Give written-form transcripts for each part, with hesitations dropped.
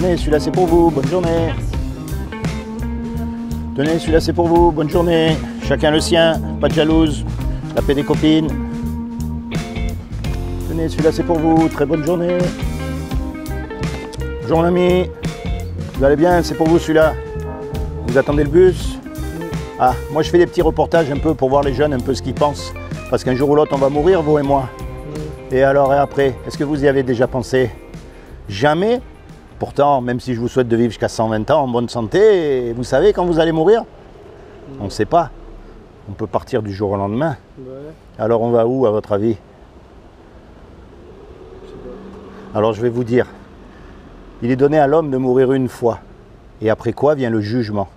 Tenez, celui-là c'est pour vous, bonne journée. Tenez, celui-là c'est pour vous, bonne journée. Chacun le sien, pas de jalouse, la paix des copines. Tenez, celui-là c'est pour vous, très bonne journée. Bonjour mon ami, vous allez bien, c'est pour vous celui-là. Vous attendez le bus? Ah, moi je fais des petits reportages un peu pour voir les jeunes un peu ce qu'ils pensent. Parce qu'un jour ou l'autre on va mourir, vous et moi. Et alors et après, est-ce que vous y avez déjà pensé? Jamais. Pourtant, même si je vous souhaite de vivre jusqu'à 120 ans en bonne santé, vous savez quand vous allez mourir? On ne sait pas. On peut partir du jour au lendemain. Ouais. Alors on va où à votre avis? Alors je vais vous dire, il est donné à l'homme de mourir une fois. Et après quoi vient le jugement.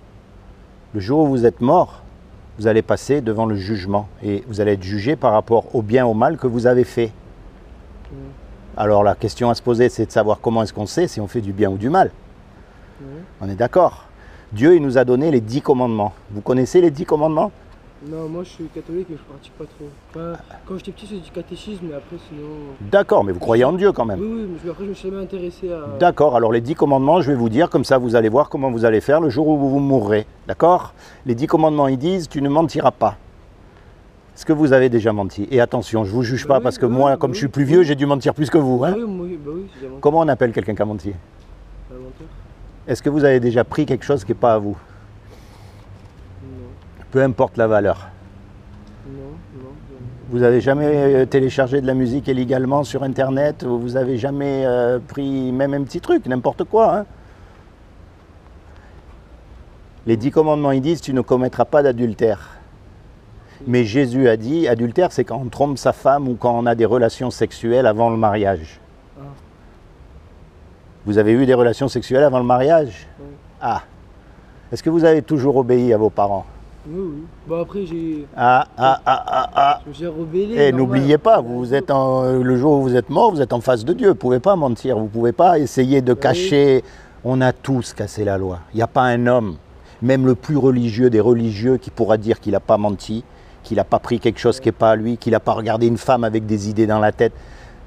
Le jour où vous êtes mort, vous allez passer devant le jugement. Et vous allez être jugé par rapport au bien ou au mal que vous avez fait. Alors la question à se poser, c'est de savoir comment est-ce qu'on sait si on fait du bien ou du mal. On est d'accord. Dieu, il nous a donné les 10 commandements. Vous connaissez les 10 commandements? Non, moi je suis catholique et je pratique pas trop. Enfin, quand j'étais petit, c'est du catéchisme, mais après sinon... D'accord, mais vous croyez en Dieu quand même. Oui, mais après je me suis jamais intéressé à... D'accord, alors les 10 commandements, je vais vous dire, comme ça vous allez voir comment vous allez faire le jour où vous mourrez. D'accord? Les 10 commandements, ils disent, tu ne mentiras pas. Est-ce que vous avez déjà menti? Et attention, je ne vous juge pas parce que moi, comme je suis plus vieux, j'ai dû mentir plus que vous. Hein? Oui, j'ai menti. Comment on appelle quelqu'un qui a menti? Un menteur. Est-ce que vous avez déjà pris quelque chose qui n'est pas à vous? Non, Peu importe la valeur. non. Vous n'avez jamais téléchargé de la musique illégalement sur Internet? Ou vous n'avez jamais pris même un petit truc, n'importe quoi, hein? Les 10 commandements, ils disent, tu ne commettras pas d'adultère. Mais Jésus a dit, adultère, c'est quand on trompe sa femme ou quand on a des relations sexuelles avant le mariage. Ah. Vous avez eu des relations sexuelles avant le mariage? Oui. Ah. Est-ce que vous avez toujours obéi à vos parents? Oui. Bon après j'ai... Je me suis rebellé. Et normal. n'oubliez pas, vous êtes le jour où vous êtes mort, vous êtes en face de Dieu. Vous ne pouvez pas mentir, vous ne pouvez pas essayer de cacher. On a tous cassé la loi. Il n'y a pas un homme, même le plus religieux des religieux, qui pourra dire qu'il n'a pas menti, qu'il n'a pas pris quelque chose qui n'est pas à lui, qu'il n'a pas regardé une femme avec des idées dans la tête.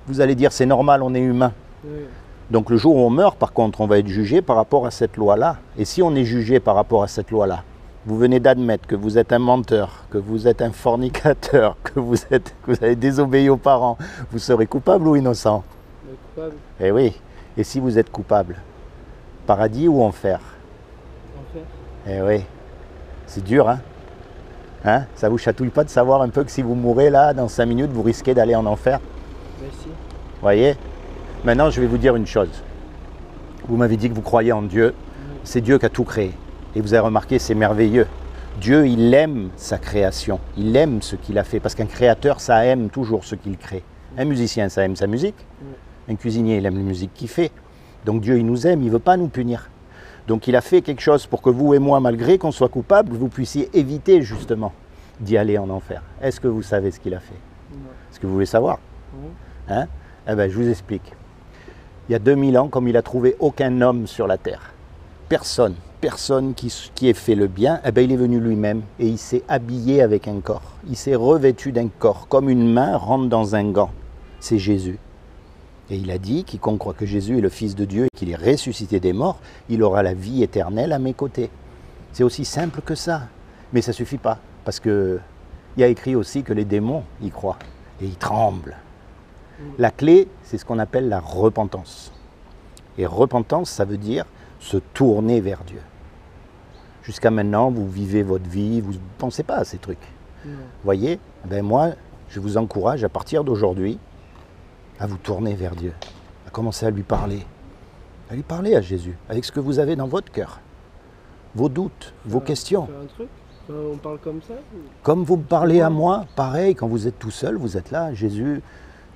Vous allez dire c'est normal, on est humain. Oui. Donc le jour où on meurt, par contre, on va être jugé par rapport à cette loi-là. Et si on est jugé par rapport à cette loi-là, vous venez d'admettre que vous êtes un menteur, que vous êtes un fornicateur, que vous avez désobéi aux parents, vous serez coupable ou innocent? Coupable. Eh oui. Et si vous êtes coupable, paradis ou enfer? Enfer. Eh oui. C'est dur, hein? Hein? Ça vous chatouille pas de savoir un peu que si vous mourrez là, dans 5 minutes, vous risquez d'aller en enfer? Merci. Voyez? Maintenant, je vais vous dire une chose. Vous m'avez dit que vous croyez en Dieu. C'est Dieu qui a tout créé. Et vous avez remarqué, c'est merveilleux. Dieu, il aime sa création. Il aime ce qu'il a fait. Parce qu'un créateur, ça aime toujours ce qu'il crée. Un musicien, ça aime sa musique. Un cuisinier, il aime la musique qu'il fait. Donc Dieu, il nous aime, il ne veut pas nous punir. Donc il a fait quelque chose pour que vous et moi, malgré qu'on soit coupables, vous puissiez éviter justement d'y aller en enfer. Est-ce que vous savez ce qu'il a fait? Non. Est-ce que vous voulez savoir? Oui. Hein? Eh bien, je vous explique. Il y a 2000 ans, comme il a trouvé aucun homme sur la terre, personne qui ait fait le bien, eh bien, il est venu lui-même et il s'est habillé avec un corps. Il s'est revêtu d'un corps, comme une main rentre dans un gant. C'est Jésus. Et il a dit, quiconque croit que Jésus est le Fils de Dieu et qu'il est ressuscité des morts, il aura la vie éternelle à mes côtés. C'est aussi simple que ça. Mais ça ne suffit pas, parce qu'il y a écrit aussi que les démons y croient et ils tremblent. La clé, c'est ce qu'on appelle la repentance. Et repentance, ça veut dire se tourner vers Dieu. Jusqu'à maintenant, vous vivez votre vie, vous ne pensez pas à ces trucs. Voyez, ben moi, je vous encourage à partir d'aujourd'hui à vous tourner vers Dieu, à commencer à lui parler à Jésus, avec ce que vous avez dans votre cœur, vos doutes, vos questions. Faire un truc. On parle comme ça Comme vous me parlez à moi, pareil, quand vous êtes tout seul, vous êtes là, Jésus,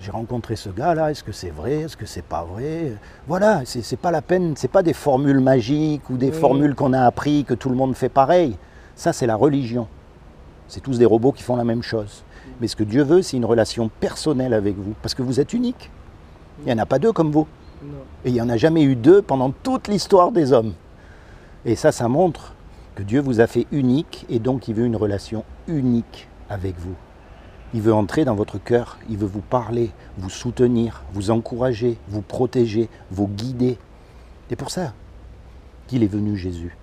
j'ai rencontré ce gars-là, est-ce que c'est vrai, est-ce que c'est pas vrai? Voilà, c'est pas la peine, c'est pas des formules magiques ou des formules qu'on a appris, que tout le monde fait pareil. Ça, c'est la religion. C'est tous des robots qui font la même chose. Mais ce que Dieu veut, c'est une relation personnelle avec vous, parce que vous êtes unique. Il n'y en a pas deux comme vous. Non. Et il n'y en a jamais eu deux pendant toute l'histoire des hommes. Et ça montre que Dieu vous a fait unique, et donc il veut une relation unique avec vous. Il veut entrer dans votre cœur, il veut vous parler, vous soutenir, vous encourager, vous protéger, vous guider. C'est pour ça qu'il est venu Jésus.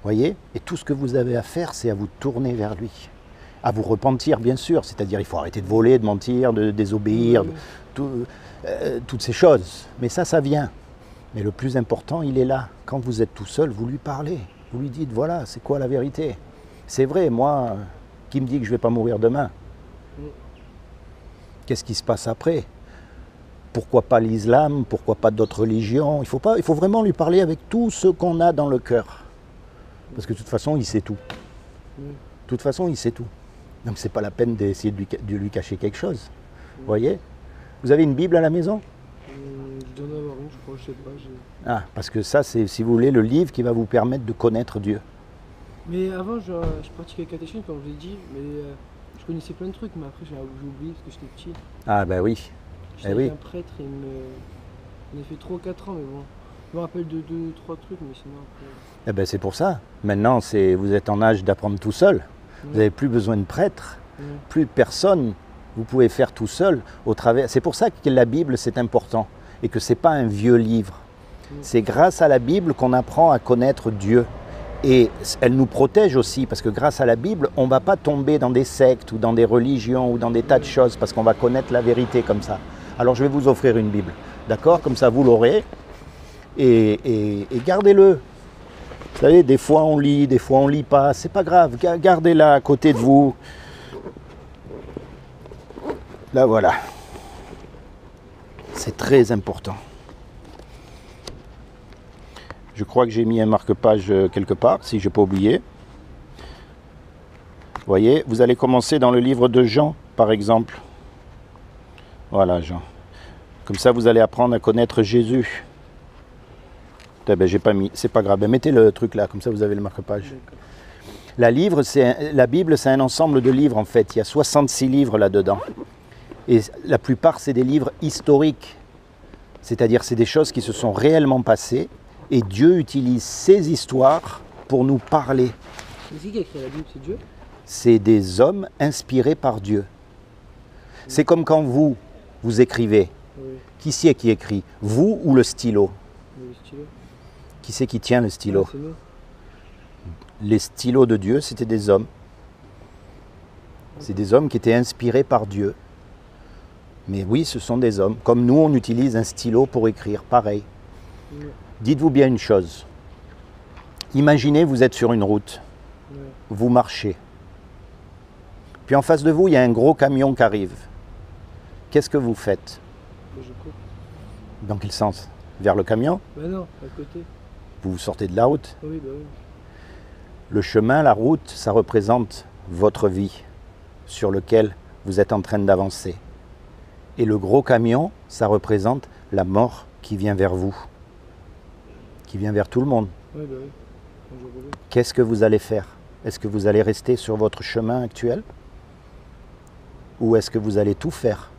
Voyez? Et tout ce que vous avez à faire, c'est à vous tourner vers lui. À vous repentir, bien sûr. C'est-à-dire, il faut arrêter de voler, de mentir, de désobéir, toutes ces choses. Mais ça vient. Mais le plus important, il est là. Quand vous êtes tout seul, vous lui parlez. Vous lui dites, voilà, c'est quoi la vérité? C'est vrai, moi, qui me dit que je ne vais pas mourir demain? Qu'est-ce qui se passe après? Pourquoi pas l'islam? Pourquoi pas d'autres religions? Il faut vraiment lui parler avec tout ce qu'on a dans le cœur. Parce que de toute façon, il sait tout. De toute façon, il sait tout. Donc c'est pas la peine d'essayer de lui cacher quelque chose. Vous voyez? Vous avez une Bible à la maison? Je dois en avoir une, je crois, je sais pas. Ah, parce que ça, c'est, si vous voulez, le livre qui va vous permettre de connaître Dieu. Mais avant, je pratiquais le catéchisme, comme je l'ai dit, mais je connaissais plein de trucs, mais après j'ai oublié parce que j'étais petit. Ah ben oui. J'étais oui. avec un prêtre, il m'a fait 3 ou 4 ans, mais bon. Je me rappelle de 2 ou 3 trucs, mais sinon après... Eh ben c'est pour ça. Maintenant, vous êtes en âge d'apprendre tout seul. Vous n'avez plus besoin de prêtre, plus de personne. Vous pouvez faire tout seul au travers. C'est pour ça que la Bible, c'est important. Et que ce n'est pas un vieux livre. C'est grâce à la Bible qu'on apprend à connaître Dieu. Et elle nous protège aussi, parce que grâce à la Bible, on ne va pas tomber dans des sectes ou dans des religions ou dans des tas de choses, parce qu'on va connaître la vérité comme ça. Alors je vais vous offrir une Bible, d'accord? Comme ça vous l'aurez, et gardez-le. Vous savez, des fois on lit, des fois on lit pas, c'est pas grave, gardez-la à côté de vous. Là voilà. C'est très important. Je crois que j'ai mis un marque-page quelque part, si je n'ai pas oublié. Vous voyez, vous allez commencer dans le livre de Jean, par exemple. Voilà, Jean. Comme ça, vous allez apprendre à connaître Jésus. Ben, j'ai pas mis, c'est pas grave. Ben, mettez le truc là, comme ça vous avez le marque-page. La Bible, c'est un ensemble de livres, en fait. Il y a 66 livres là-dedans. Et la plupart, c'est des livres historiques. C'est-à-dire, c'est des choses qui se sont réellement passées. Et Dieu utilise ces histoires pour nous parler. C'est qui a écrit la Bible? C'est Dieu? C'est des hommes inspirés par Dieu. C'est comme quand vous écrivez. Oui. Qui c'est qui écrit? Vous ou le stylo? Le stylo. Qui c'est qui tient le stylo? Ah, c'est nous. Les stylos de Dieu, c'était des hommes. C'est des hommes qui étaient inspirés par Dieu. Mais oui, ce sont des hommes. Comme nous, on utilise un stylo pour écrire, pareil. Oui. Dites-vous bien une chose. Imaginez, vous êtes sur une route. Oui. Vous marchez. Puis en face de vous, il y a un gros camion qui arrive. Qu'est-ce que vous faites? Je coupe. Dans quel sens? Vers le camion? Bah non, à côté. Vous sortez de la route. Oui, bah oui. Le chemin, la route, ça représente votre vie sur lequel vous êtes en train d'avancer. Et le gros camion, ça représente la mort qui vient vers vous, qui vient vers tout le monde. Oui, bah oui. Bonjour, bonjour. Qu'est-ce que vous allez faire? Est-ce que vous allez rester sur votre chemin actuel? Ou est-ce que vous allez tout faire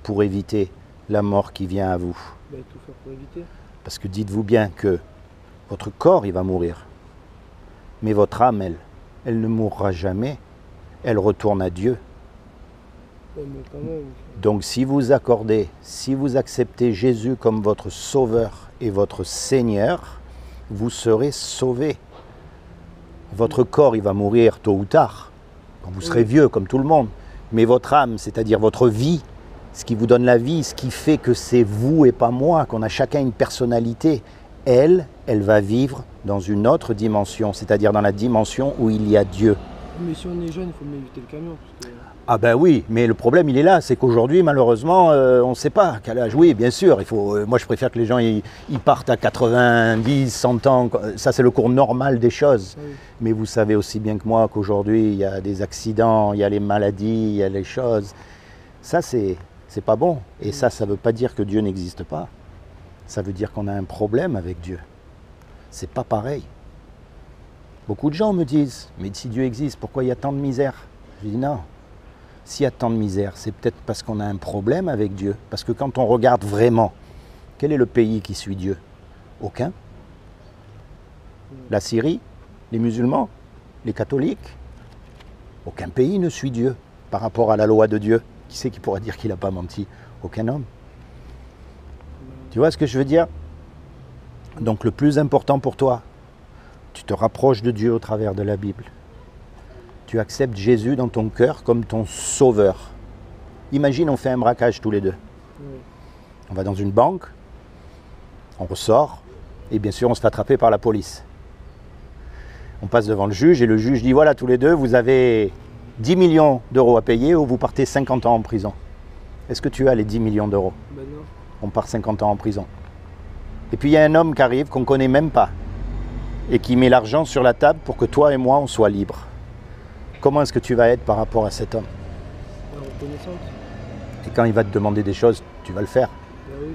pour éviter la mort qui vient à vous? Bah, tout faire pour éviter. Parce que dites-vous bien que votre corps, il va mourir. Mais votre âme, elle ne mourra jamais. Elle retourne à Dieu. Ouais, mais quand même. Donc si vous accordez, si vous acceptez Jésus comme votre sauveur et votre Seigneur, vous serez sauvés. Votre corps, il va mourir tôt ou tard, quand vous serez vieux comme tout le monde. Mais votre âme, c'est-à-dire votre vie, ce qui vous donne la vie, ce qui fait que c'est vous et pas moi, qu'on a chacun une personnalité, elle va vivre dans une autre dimension, c'est-à-dire dans la dimension où il y a Dieu. Mais si on est jeune, il faut mieux éviter le camion. Parce que... Ah ben oui, mais le problème il est là, c'est qu'aujourd'hui malheureusement on ne sait pas à quel âge. Oui, bien sûr, moi je préfère que les gens ils partent à 90, 100 ans, ça c'est le cours normal des choses. Oui. Mais vous savez aussi bien que moi qu'aujourd'hui il y a des accidents, il y a les maladies, il y a les choses. Ça c'est pas bon. Et ça ne veut pas dire que Dieu n'existe pas. Ça veut dire qu'on a un problème avec Dieu. C'est pas pareil. Beaucoup de gens me disent, mais si Dieu existe, pourquoi il y a tant de misère? Je dis non. S'il y a tant de misère, c'est peut-être parce qu'on a un problème avec Dieu. Parce que quand on regarde vraiment, quel est le pays qui suit Dieu? Aucun. La Syrie, les musulmans, les catholiques, aucun pays ne suit Dieu par rapport à la loi de Dieu. Qui c'est qui pourra dire qu'il n'a pas menti? Aucun homme. Tu vois ce que je veux dire? Donc le plus important pour toi, tu te rapproches de Dieu au travers de la Bible. Tu acceptes Jésus dans ton cœur comme ton sauveur. Imagine, on fait un braquage tous les deux. Oui. On va dans une banque, on ressort, et bien sûr on se fait attraper par la police. On passe devant le juge et le juge dit voilà, tous les deux, vous avez 10 millions d'euros à payer ou vous partez 50 ans en prison. Est-ce que tu as les 10 millions d'euros? Ben non. On part 50 ans en prison. Et puis il y a un homme qui arrive qu'on ne connaît même pas et qui met l'argent sur la table pour que toi et moi on soit libres. Comment est-ce que tu vas être par rapport à cet homme? La reconnaissance. Et quand il va te demander des choses, tu vas le faire. Ben oui,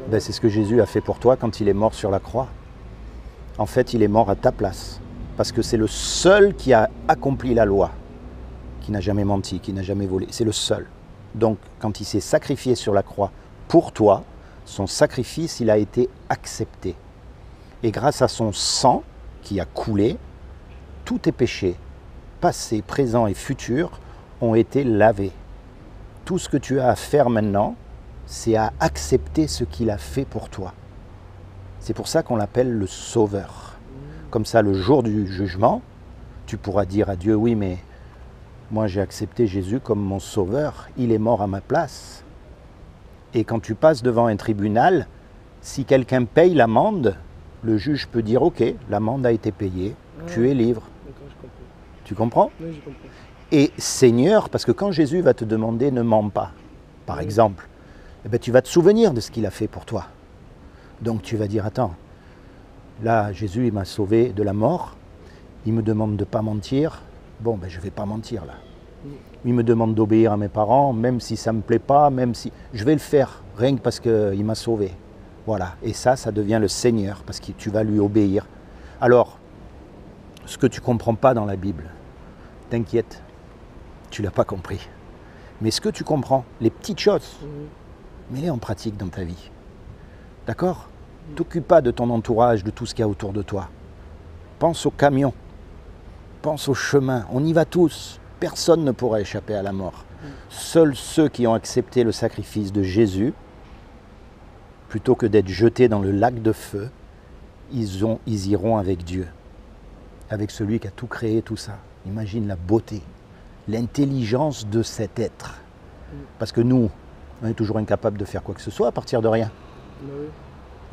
c'est Ben, c'est ce que Jésus a fait pour toi quand il est mort sur la croix. En fait, il est mort à ta place. Parce que c'est le seul qui a accompli la loi, qui n'a jamais menti, qui n'a jamais volé. C'est le seul. Donc, quand il s'est sacrifié sur la croix pour toi, son sacrifice, il a été accepté. Et grâce à son sang qui a coulé, tous tes péchés, passés, présents et futurs, ont été lavés. Tout ce que tu as à faire maintenant, c'est à accepter ce qu'il a fait pour toi. C'est pour ça qu'on l'appelle le Sauveur. Comme ça, le jour du jugement, tu pourras dire à Dieu, oui, mais moi j'ai accepté Jésus comme mon Sauveur, il est mort à ma place. Et quand tu passes devant un tribunal, si quelqu'un paye l'amende, le juge peut dire, ok, l'amende a été payée, tu es libre. D'accord, je comprends. Tu comprends? Oui, je comprends. Et Seigneur, parce que quand Jésus va te demander ne mens pas, par exemple, eh ben, tu vas te souvenir de ce qu'il a fait pour toi. Donc tu vas dire, attends, là Jésus il m'a sauvé de la mort, il me demande de ne pas mentir, bon ben je ne vais pas mentir là. Il me demande d'obéir à mes parents, même si ça ne me plaît pas, même si... Je vais le faire, rien que parce qu'il m'a sauvé. Voilà, et ça devient le Seigneur, parce que tu vas lui obéir. Alors, ce que tu ne comprends pas dans la Bible, t'inquiète, tu ne l'as pas compris. Mais ce que tu comprends, les petites choses, mets-les en pratique dans ta vie. D'accord? T'occupe pas de ton entourage, de tout ce qu'il y a autour de toi. Pense au camion, pense au chemin, on y va tous. Personne ne pourra échapper à la mort. Seuls ceux qui ont accepté le sacrifice de Jésus, plutôt que d'être jetés dans le lac de feu, ils iront avec Dieu, avec celui qui a tout créé, tout ça. Imagine la beauté, l'intelligence de cet être. Parce que nous, on est toujours incapable de faire quoi que ce soit à partir de rien. Oui.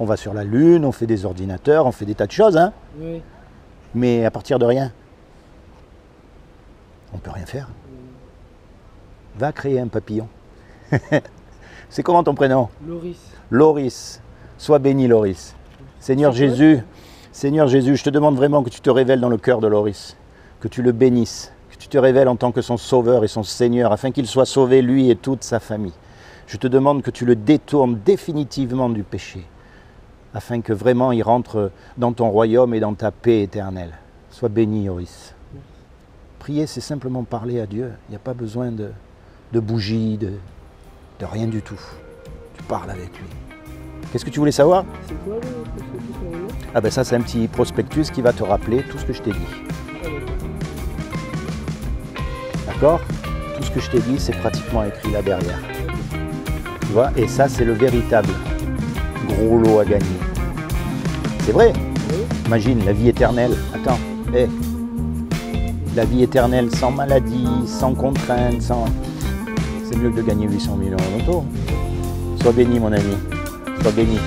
On va sur la Lune, on fait des ordinateurs, on fait des tas de choses, hein, Oui. mais à partir de rien, on ne peut rien faire. Va créer un papillon. C'est comment ton prénom? Loris. Loris. Sois béni, Loris. Seigneur Jésus, je te demande vraiment que tu te révèles dans le cœur de Loris, que tu le bénisses, que tu te révèles en tant que son sauveur et son Seigneur, afin qu'il soit sauvé, lui et toute sa famille. Je te demande que tu le détournes définitivement du péché, afin que vraiment il rentre dans ton royaume et dans ta paix éternelle. Sois béni, Loris. Prier, c'est simplement parler à Dieu. Il n'y a pas besoin de bougies, de rien du tout. Tu parles avec lui. Qu'est-ce que tu voulais savoir? C'est quoi le prospectus normalement? Ah ben ça, c'est un petit prospectus qui va te rappeler tout ce que je t'ai dit. Ah, D'accord? Tout ce que je t'ai dit, c'est pratiquement écrit là derrière. Tu vois? Et ça, c'est le véritable gros lot à gagner. C'est vrai? oui. Imagine, la vie éternelle. Attends, hé. La vie éternelle sans maladie, sans contrainte, sans... C'est mieux que de gagner 800 millions en auto. Sois béni, mon ami. Sois béni.